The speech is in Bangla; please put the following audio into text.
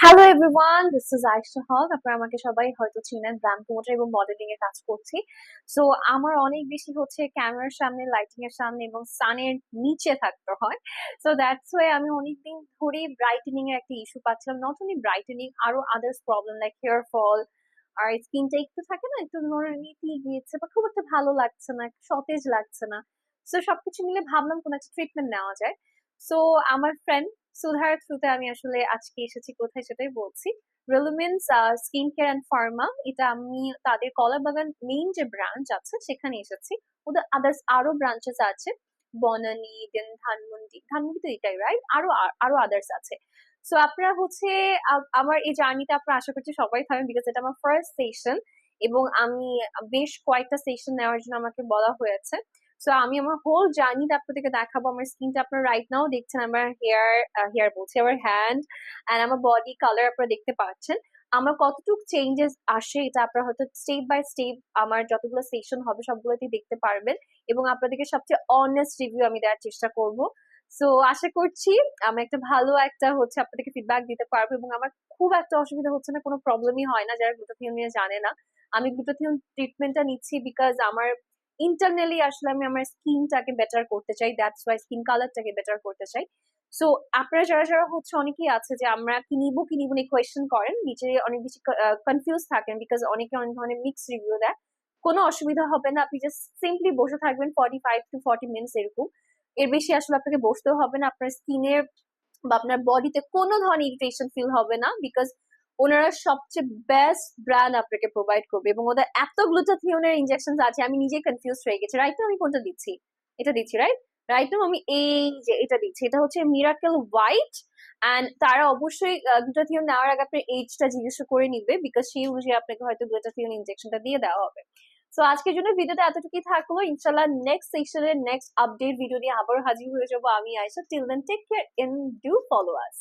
Hello everyone, this is Ayesha Haque. আপনারা আমাকে সবাই হয়তো চিনেন, ব্র্যান্ড প্রমোটার এবং মডেলিং এ কাজ করছি। সো আমার অনেক বেশি হচ্ছে ক্যামেরার সামনে, লাইটিং এর সামনে এবং সানের নিচে থাকতে হয়। সো দ্যাটস ওয়াই আমি অনেকদিন ধরেই ব্রাইটেনিং এর একটা ইস্যু পাচ্ছিলাম। নট অনলি ব্রাইটেনিং, আরো others problem like hair fall, আর স্কিনটা একটু থাকে না, একটু ধরনের নিতে গিয়েছে বা খুব একটা ভালো লাগছে না, একটু সতেজ লাগছে না। সো সবকিছু মিলে ভাবলাম কোনো একটা ট্রিটমেন্ট নেওয়া যায়। সো আমার ফ্রেন্ড সুধার থ্রুতে আমি আসলে আজকে এসেছি, কোথায় সেটাই বলছি। রেলুমেন্স স্কিন কেয়ার অ্যান্ড ফার্মা, এটা আমি তাদের কলাবাগান মেইন যে ব্রাঞ্চ আছে সেখানে এসেছি। ওদের আদার্স আরো ব্রাঞ্চেস আছে, বনানী, দেন ধানমন্ডি, ধানমন্ডি তো এটাই রাইট, আরো আদার্স আছে। সো আপনারা হচ্ছে আমার এই জার্নিটা আপনারা আশা করছি সবাই থাকবেন, বিকজ এটা আমার ফার্স্ট সেশন এবং আমি বেশ কয়েকটা সেশন নেওয়ার জন্য আমাকে বলা হয়েছে। সো আমি আমার হোল জার্নিটা আপনাদেরকে দেখাবো। আমার স্কিনটা আপনারা রাইট নাও দেখছেন, আমার হেয়ার বলছি, আমার হ্যান্ড এন্ড আমার বডি কালার আপনারা দেখতে পাচ্ছেন। আমার কতটুকু চেঞ্জেস আসে এটা আপনারা হয়তো স্টেপ বাই স্টেপ আমার যতগুলো সেশন হবে সবগুলোতেই দেখতে পারবেন এবং আপনাদেরকে সবচেয়ে অনেস্ট রিভিউ আমি দেওয়ার চেষ্টা করব। সো আশা করছি আমি একটা ভালো একটা হচ্ছে আপনাদেরকে ফিডব্যাক দিতে পারবো এবং আমার খুব একটা অসুবিধা হচ্ছে না, কোনো প্রবলেমই হয় না। যারা গ্লুটাথিয়ন নিয়ে জানে না, আমি গ্লুটাথিয়ন ট্রিটমেন্টটা নিচ্ছি বিকজ আমার ইন্টারনালি আসলে আমি আমার স্কিনটাকে বেটার করতে চাই, দ্যাটস ওয়াই স্কিন কালারটাকে বেটার করতে চাই। সো আপনারা যারা যারা হচ্ছে, অনেকেই আছে যে আমরা কি নিবো নিয়ে কোয়েশ্চেন করেন, নিচে অনেক বেশি কনফিউজ থাকেন বিকজ অনেকে অনেক ধরনের মিক্স রিভিউ দেয়। কোনো অসুবিধা হবে না, আপনি জাস্ট সিম্পলি বসে থাকবেন 45 to 40 মিনিটস এরকম। এর বেশি আসলে আপনাকে বসতেও হবে না। আপনার স্কিনের বা আপনার বডিতে কোনো ধরনের ইরিটেশন ফিল হবে না বিকজ ওনারা সবচেয়ে বেস্ট ব্র্যান্ড আপনাকে প্রোভাইড করবে এবং ওদের এত গ্লুটাথিওনের ইনজেকশন আছে আমি নিজেই কনফিউজ হয়ে গেছি। রাইট, আমি কোনটা দিচ্ছি? এটা দিচ্ছি রাইট? রাইট, আমি এই যে এটা দিচ্ছি, এটা হচ্ছে মিরাকেল হোয়াইট। অ্যান্ড তারা অবশ্যই গ্লুটাথিয়ন নেওয়ার আগে আপনার এজটা জিজ্ঞেস করে নিবে বিকজ সেই অনুযায়ী আপনাকে হয়তো গ্লুটাথিয়ন ইনজেকশনটা দিয়ে দেওয়া হবে। সো আজকের জন্য ভিডিওটা এতটুকুই থাকলো। ইনশাল্লাহ নেক্সট সেশনের নেক্সট আপডেট ভিডিও নিয়ে আবার হাজির হয়ে যাবো আমি Ayesha. Till then take care and do follow us.